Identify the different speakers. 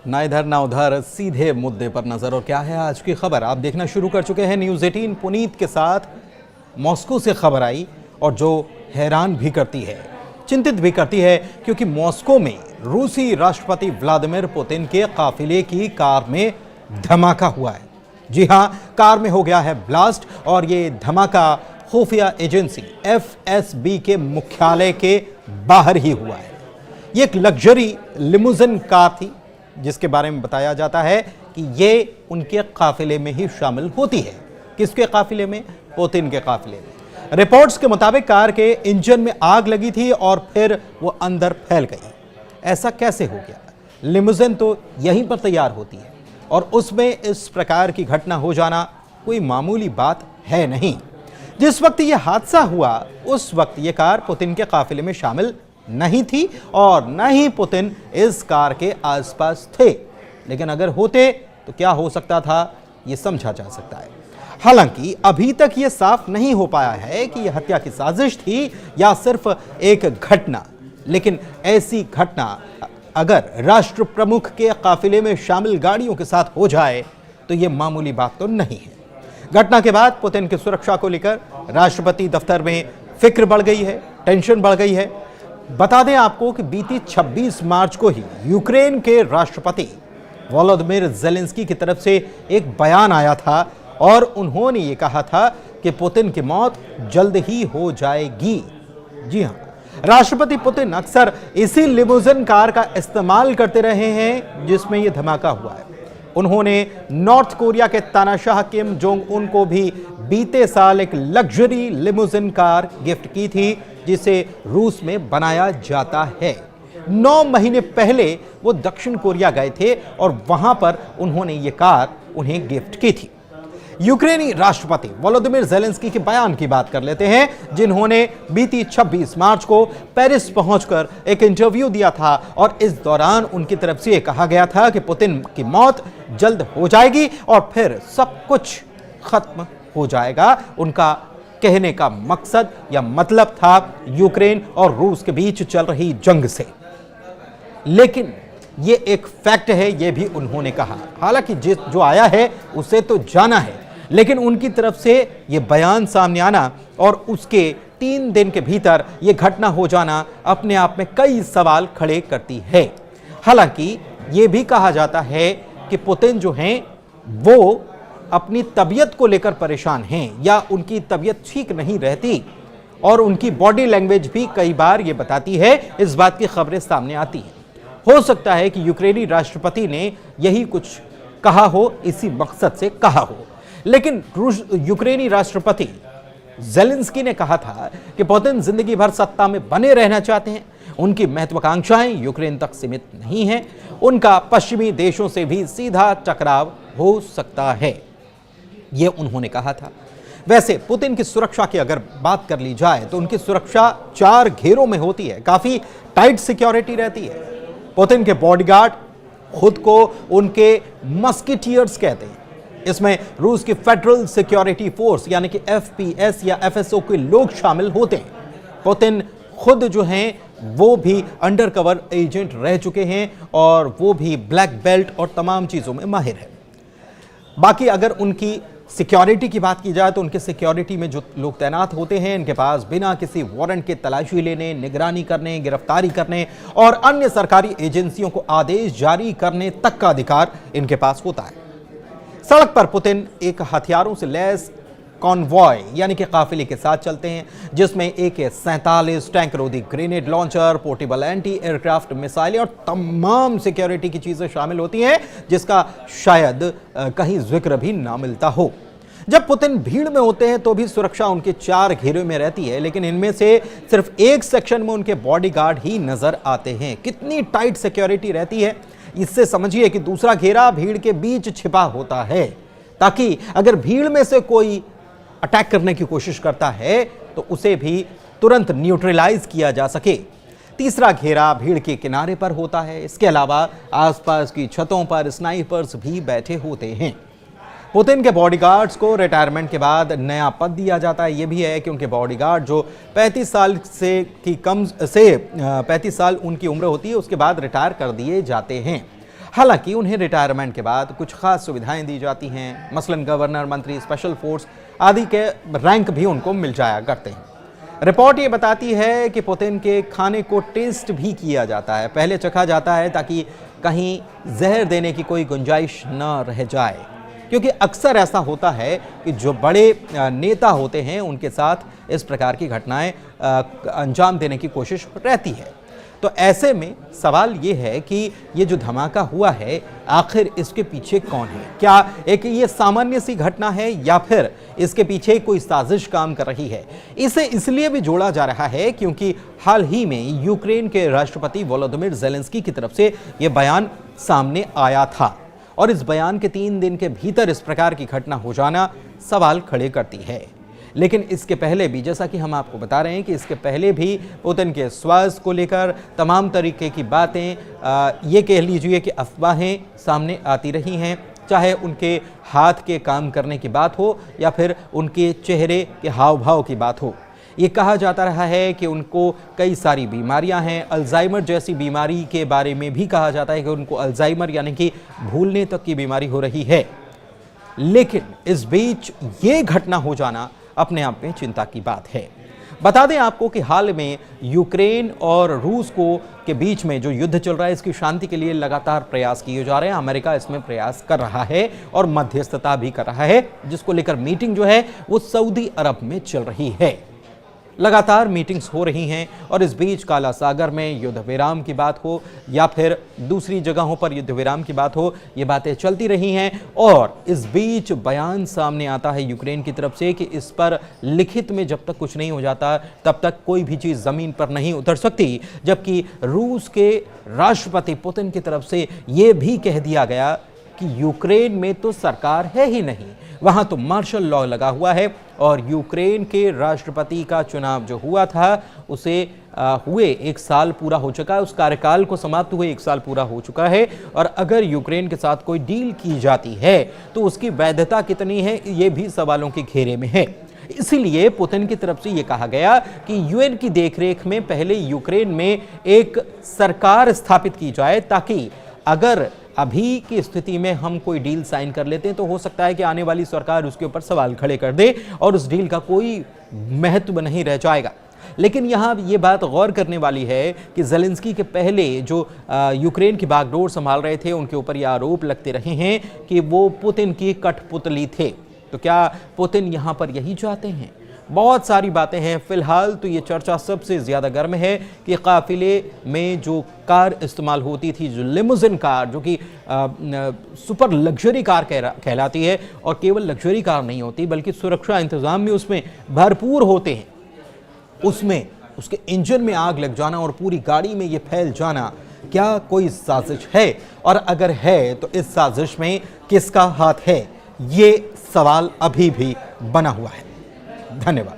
Speaker 1: ना इधर ना उधर, सीधे मुद्दे पर नजर। और क्या है आज की खबर, आप देखना शुरू कर चुके हैं न्यूज़ 18 पुनीत के साथ। मॉस्को से खबर आई और जो हैरान भी करती है, चिंतित भी करती है, क्योंकि मॉस्को में रूसी राष्ट्रपति व्लादिमीर पुतिन के काफिले की कार में धमाका हुआ है। जी हां, कार में हो गया है ब्लास्ट और ये धमाका खुफिया एजेंसी FSB के मुख्यालय के बाहर ही हुआ है। ये एक लग्जरी लिमुजिन कार थी जिसके बारे में बताया जाता है कि ये उनके काफिले में ही शामिल होती है। किसके काफिले में? पुतिन के काफिले में। रिपोर्ट्स के मुताबिक कार के इंजन में आग लगी थी और फिर वो अंदर फैल गई। ऐसा कैसे हो गया? लिमुजिन तो यहीं पर तैयार होती है और उसमें इस प्रकार की घटना हो जाना कोई मामूली बात है नहीं। जिस वक्त यह हादसा हुआ उस वक्त यह कार पुतिन के काफिले में शामिल नहीं थी और न ही पुतिन इस कार के आसपास थे। लेकिन अगर होते तो क्या हो सकता था, यह समझा जा सकता है। हालांकि अभी तक यह साफ नहीं हो पाया है कि यह हत्या की साजिश थी या सिर्फ एक घटना। लेकिन ऐसी घटना अगर राष्ट्र प्रमुख के काफिले में शामिल गाड़ियों के साथ हो जाए तो यह मामूली बात तो नहीं है। घटना के बाद पुतिन की सुरक्षा को लेकर राष्ट्रपति दफ्तर में फिक्र बढ़ गई है, टेंशन बढ़ गई है। बता दें आपको कि बीती 26 मार्च को ही यूक्रेन के राष्ट्रपति वोलोदिमीर ज़ेलेंस्की की तरफ से एक बयान आया था और उन्होंने ये कहा था कि पुतिन की मौत जल्द ही हो जाएगी। जी हां, राष्ट्रपति पुतिन अक्सर इसी लिमुजिन कार का इस्तेमाल करते रहे हैं जिसमें यह धमाका हुआ है। उन्होंने नॉर्थ कोरिया के तानाशाह किम जोंग उन को भी बीते साल एक लग्जरी लिमुजिन कार गिफ्ट की थी जिसे रूस में बनाया जाता है। 9 महीने पहले वो दक्षिण कोरिया गए थे और वहां पर उन्होंने ये कार उन्हें गिफ्ट की थी। यूक्रेनी राष्ट्रपति वोलोदिमीर ज़ेलेंस्की के बयान की बात कर लेते हैं, जिन्होंने बीती 26 मार्च को पेरिस पहुंचकर एक इंटरव्यू दिया था और इस दौरान उनकी तरफ से यह कहा गया था कि पुतिन की मौत जल्द हो जाएगी और फिर सब कुछ खत्म हो जाएगा। उनका कहने का मकसद या मतलब था यूक्रेन और रूस के बीच चल रही जंग से। लेकिन ये एक फैक्ट है, ये भी उन्होंने कहा। हालांकि जो आया है उसे तो जाना है, लेकिन उनकी तरफ से ये बयान सामने आना और उसके 3 दिन के भीतर ये घटना हो जाना अपने आप में कई सवाल खड़े करती है। हालांकि ये भी कहा जाता है कि पुतिन जो हैं वो अपनी तबीयत को लेकर परेशान हैं या उनकी तबीयत ठीक नहीं रहती और उनकी बॉडी लैंग्वेज भी कई बार ये बताती है, इस बात की खबरें सामने आती हैं। हो सकता है कि यूक्रेनी राष्ट्रपति ने यही कुछ कहा हो, इसी मकसद से कहा हो। लेकिन यूक्रेनी राष्ट्रपति ज़ेलेंस्की ने कहा था कि पुतिन जिंदगी भर सत्ता में बने रहना चाहते हैं। उनकी महत्वाकांक्षाएं यूक्रेन तक सीमित नहीं हैं। उनका पश्चिमी देशों से भी सीधा टकराव हो सकता है, ये उन्होंने कहा था। वैसे पुतिन की सुरक्षा की अगर बात कर ली जाए तो उनकी सुरक्षा 4 घेरों में होती है। काफी टाइट सिक्योरिटी रहती है। पुतिन के बॉडीगार्ड खुद को उनके मस्किटियर्स कहते हैं। इसमें रूस की फेडरल सिक्योरिटी फोर्स यानी कि FPS या FSO के लोग शामिल होते हैं। पुतिन खुद जो हैं वो भी अंडरकवर एजेंट रह चुके हैं और वो भी ब्लैक बेल्ट और तमाम चीजों में माहिर है। बाकी अगर उनकी सिक्योरिटी की बात की जाए तो उनके सिक्योरिटी में जो लोग तैनात होते हैं, इनके पास बिना किसी वारंट के तलाशी लेने, निगरानी करने, गिरफ्तारी करने और अन्य सरकारी एजेंसियों को आदेश जारी करने तक का अधिकार इनके पास होता है। सड़क पर पुतिन एक हथियारों से लैस कॉन्वॉय यानी कि काफिले के साथ चलते हैं, जिसमें AK-47 टैंक रोधी grenade launcher, portable anti aircraft मिसाइलें और तमाम सिक्योरिटी की चीजें शामिल होती हैं, जिसका शायद कहीं जिक्र भी ना मिलता हो। जब पुतिन भीड़ में होते हैं तो भी सुरक्षा उनके 4 घेरों में रहती है, लेकिन इनमें से सिर्फ एक सेक्शन में उनके बॉडीगार्ड ही नजर आते हैं। कितनी टाइट सिक्योरिटी रहती है, इससे समझिए कि दूसरा घेरा भीड़ के बीच छिपा होता है, ताकि अगर भीड़ में से कोई अटैक करने की कोशिश करता है तो उसे भी तुरंत न्यूट्रलाइज किया जा सके। तीसरा घेरा भीड़ के किनारे पर होता है। इसके अलावा आसपास की छतों पर स्नाइपर्स भी बैठे होते हैं। पुतिन के बॉडीगार्ड्स को रिटायरमेंट के बाद नया पद दिया जाता है। यह भी है कि उनके बॉडीगार्ड जो 35 साल से 35 साल उनकी उम्र होती है उसके बाद रिटायर कर दिए जाते हैं। हालांकि उन्हें रिटायरमेंट के बाद कुछ खास सुविधाएं दी जाती हैं, मसलन गवर्नर, मंत्री, स्पेशल फोर्स आदि के रैंक भी उनको मिल जाया करते हैं। रिपोर्ट ये बताती है कि पुतिन के खाने को टेस्ट भी किया जाता है, पहले चखा जाता है ताकि कहीं जहर देने की कोई गुंजाइश न रह जाए, क्योंकि अक्सर ऐसा होता है कि जो बड़े नेता होते हैं उनके साथ इस प्रकार की घटनाएं अंजाम देने की कोशिश रहती है। तो ऐसे में सवाल ये है कि ये जो धमाका हुआ है आखिर इसके पीछे कौन है? क्या एक ये सामान्य सी घटना है या फिर इसके पीछे कोई साजिश काम कर रही है? इसे इसलिए भी जोड़ा जा रहा है क्योंकि हाल ही में यूक्रेन के राष्ट्रपति वोलोदिमीर ज़ेलेंस्की की तरफ से ये बयान सामने आया था और इस बयान के 3 दिन के भीतर इस प्रकार की घटना हो जाना सवाल खड़े करती है। लेकिन इसके पहले भी, जैसा कि हम आपको बता रहे हैं कि इसके पहले भी पुतिन के स्वास्थ्य को लेकर तमाम तरीके की बातें, ये कह लीजिए कि अफवाहें सामने आती रही हैं, चाहे उनके हाथ के काम करने की बात हो या फिर उनके चेहरे के हाव भाव की बात हो। ये कहा जाता रहा है कि उनको कई सारी बीमारियां हैं, अल्जाइमर जैसी बीमारी के बारे में भी कहा जाता है कि उनको अल्जाइमर यानी कि भूलने तक की बीमारी हो रही है। लेकिन इस बीच ये घटना हो जाना अपने आप में चिंता की बात है। बता दें आपको कि हाल में यूक्रेन और रूस के बीच में जो युद्ध चल रहा है इसकी शांति के लिए लगातार प्रयास किए जा रहे हैं। अमेरिका इसमें प्रयास कर रहा है और मध्यस्थता भी कर रहा है, जिसको लेकर मीटिंग जो है वो सऊदी अरब में चल रही है। लगातार मीटिंग्स हो रही हैं और इस बीच काला सागर में युद्ध विराम की बात हो या फिर दूसरी जगहों पर युद्ध विराम की बात हो, ये बातें चलती रही हैं। और इस बीच बयान सामने आता है यूक्रेन की तरफ से कि इस पर लिखित में जब तक कुछ नहीं हो जाता तब तक कोई भी चीज़ ज़मीन पर नहीं उतर सकती, जबकि रूस के राष्ट्रपति पुतिन की तरफ से ये भी कह दिया गया कि यूक्रेन में तो सरकार है ही नहीं, वहां तो मार्शल लॉ लगा हुआ है और यूक्रेन के राष्ट्रपति का चुनाव जो हुआ था उसे हुए 1 साल पूरा हो चुका है, उस कार्यकाल को समाप्त हुए 1 साल पूरा हो चुका है। और अगर यूक्रेन के साथ कोई डील की जाती है तो उसकी वैधता कितनी है, ये भी सवालों के घेरे में है। इसीलिए पुतिन की तरफ से ये कहा गया कि यूएन की देखरेख में पहले यूक्रेन में एक सरकार स्थापित की जाए, ताकि अगर अभी की स्थिति में हम कोई डील साइन कर लेते हैं तो हो सकता है कि आने वाली सरकार उसके ऊपर सवाल खड़े कर दे और उस डील का कोई महत्व नहीं रह जाएगा। लेकिन यहाँ ये बात गौर करने वाली है कि ज़ेलेंस्की के पहले जो यूक्रेन की बागडोर संभाल रहे थे उनके ऊपर ये आरोप लगते रहे हैं कि वो पुतिन की कठपुतली थे। तो क्या पुतिन यहाँ पर यही चाहते हैं? बहुत सारी बातें हैं। फिलहाल तो ये चर्चा सबसे ज़्यादा गर्म है कि काफिले में जो कार इस्तेमाल होती थी, जो लिमोजिन कार, जो कि सुपर लग्जरी कार कहलाती है और केवल लग्जरी कार नहीं होती बल्कि सुरक्षा इंतज़ाम भी उसमें भरपूर होते हैं, उसमें उसके इंजन में आग लग जाना और पूरी गाड़ी में ये फैल जाना, क्या कोई साजिश है? और अगर है तो इस साजिश में किसका हाथ है, ये सवाल अभी भी बना हुआ है। धन्यवाद।